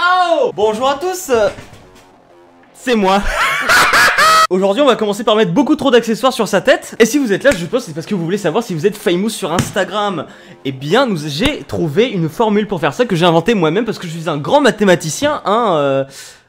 Oh, bonjour à tous, c'est moi. Aujourd'hui on va commencer par mettre beaucoup trop d'accessoires sur sa tête. Et si vous êtes là, je pense c'est parce que vous voulez savoir si vous êtes famous sur Instagram. Eh bien j'ai trouvé une formule pour faire ça que j'ai inventé moi-même parce que je suis un grand mathématicien,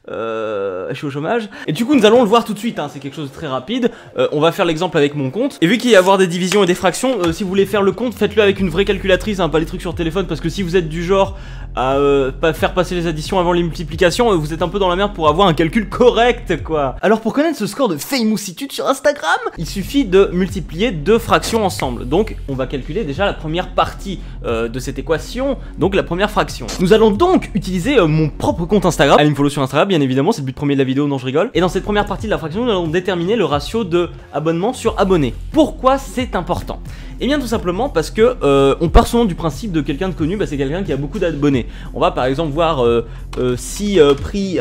je suis au chômage. Et du coup nous allons le voir tout de suite, hein. C'est quelque chose de très rapide. On va faire l'exemple avec mon compte. Et vu qu'il y a avoir des divisions et des fractions, si vous voulez faire le compte, faites-le avec une vraie calculatrice, hein, pas les trucs sur téléphone. Parce que si vous êtes du genre à pas faire passer les additions avant les multiplications, vous êtes un peu dans la merde pour avoir un calcul correct, quoi. Alors pour connaître ce score de famousitude sur Instagram, il suffit de multiplier deux fractions ensemble. Donc on va calculer déjà la première partie de cette équation, donc la première fraction. Nous allons donc utiliser mon propre compte Instagram. Allez me follow sur Instagram, bien évidemment, c'est le but premier de la vidéo, non je rigole. Et dans cette première partie de la fraction, nous allons déterminer le ratio de abonnement sur abonné. Pourquoi c'est important? Et bien tout simplement parce que on part souvent du principe de quelqu'un de connu, c'est quelqu'un qui a beaucoup d'abonnés. On va par exemple voir si prix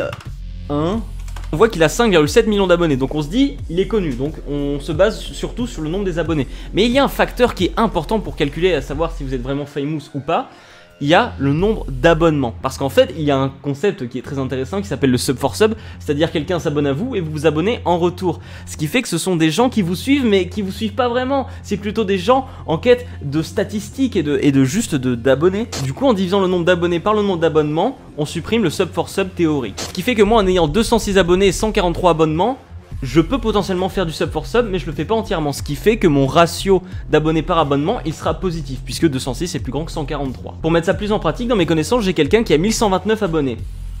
1, on voit qu'il a 5,7 millions d'abonnés, donc on se dit il est connu, donc on se base surtout sur le nombre des abonnés. Mais il y a un facteur qui est important pour calculer, à savoir si vous êtes vraiment famous ou pas. Il y a le nombre d'abonnements. Parce qu'en fait, il y a un concept qui est très intéressant qui s'appelle le sub for sub, c'est-à-dire quelqu'un s'abonne à vous et vous vous abonnez en retour. Ce qui fait que ce sont des gens qui vous suivent mais qui vous suivent pas vraiment. C'est plutôt des gens en quête de statistiques et de juste d'abonnés. Du coup, en divisant le nombre d'abonnés par le nombre d'abonnements, on supprime le sub for sub théorique. Ce qui fait que moi, en ayant 206 abonnés et 143 abonnements, je peux potentiellement faire du sub for sub, mais je le fais pas entièrement, ce qui fait que mon ratio d'abonnés par abonnement, il sera positif, puisque 206 est plus grand que 143. Pour mettre ça plus en pratique, dans mes connaissances, j'ai quelqu'un qui a 1129 abonnés,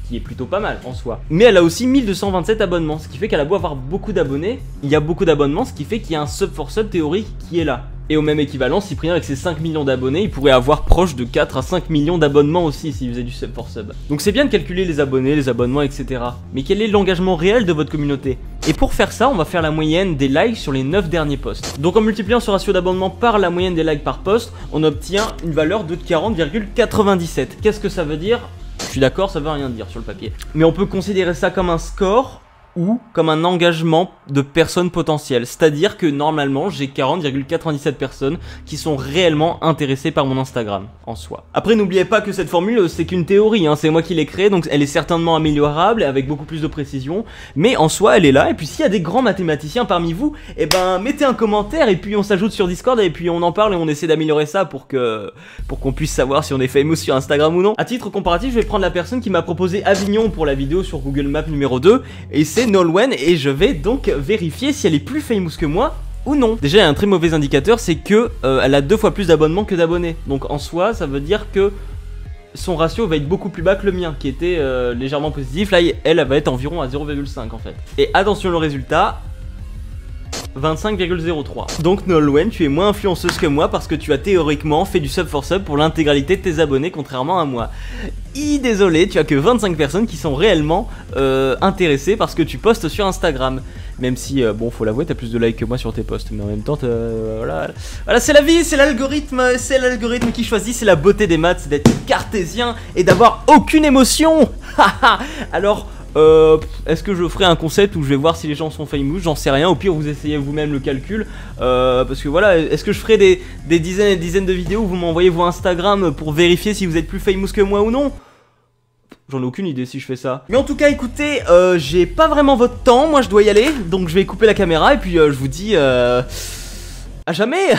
qui est plutôt pas mal en soi. Mais elle a aussi 1227 abonnements, ce qui fait qu'elle a beau avoir beaucoup d'abonnés, il y a beaucoup d'abonnements, ce qui fait qu'il y a un sub for sub théorique qui est là. Et au même équivalent, Cyprien avec ses 5 millions d'abonnés, il pourrait avoir proche de 4 à 5 millions d'abonnements aussi s'il faisait du sub for sub. Donc c'est bien de calculer les abonnés, les abonnements, etc. Mais quel est l'engagement réel de votre communauté? Et pour faire ça, on va faire la moyenne des likes sur les 9 derniers posts. Donc en multipliant ce ratio d'abonnement par la moyenne des likes par post, on obtient une valeur de 40,97. Qu'est-ce que ça veut dire? Je suis d'accord, ça veut rien dire sur le papier. Mais on peut considérer ça comme un score ou comme un engagement de personnes potentielles. C'est-à-dire que normalement, j'ai 40,97 personnes qui sont réellement intéressées par mon Instagram en soi. Après, n'oubliez pas que cette formule, c'est qu'une théorie, hein, c'est moi qui l'ai créée, donc elle est certainement améliorable avec beaucoup plus de précision, mais en soi, elle est là. Et puis s'il y a des grands mathématiciens parmi vous, eh ben mettez un commentaire et puis on s'ajoute sur Discord et puis on en parle et on essaie d'améliorer ça pour qu'on puisse savoir si on est famous sur Instagram ou non. À titre comparatif, je vais prendre la personne qui m'a proposé Avignon pour la vidéo sur Google Maps numéro 2, et c'est Nolwenn, et je vais donc vérifier si elle est plus famous que moi ou non. Déjà, il y a un très mauvais indicateur, c'est que elle a 2 fois plus d'abonnements que d'abonnés. Donc en soi, ça veut dire que son ratio va être beaucoup plus bas que le mien, qui était légèrement positif. Là, elle va être environ à 0,5 en fait. Et attention le résultat, 25,03. Donc Nolwenn, tu es moins influenceuse que moi parce que tu as théoriquement fait du sub for sub pour l'intégralité de tes abonnés, contrairement à moi. Désolé, tu as que 25 personnes qui sont réellement intéressées par ce que tu postes sur Instagram. Même si, bon, faut l'avouer, t'as plus de likes que moi sur tes posts, mais en même temps, voilà, c'est la vie, c'est l'algorithme qui choisit, c'est la beauté des maths, c'est d'être cartésien et d'avoir aucune émotion. Alors, est-ce que je ferai un concept où je vais voir si les gens sont famous? J'en sais rien, au pire vous essayez vous-même le calcul, parce que voilà, est-ce que je ferai des dizaines et des dizaines de vidéos où vous m'envoyez vos Instagram pour vérifier si vous êtes plus famous que moi ou non? J'en ai aucune idée si je fais ça. Mais en tout cas, écoutez, j'ai pas vraiment votre temps, moi je dois y aller, donc je vais couper la caméra et puis je vous dis à jamais.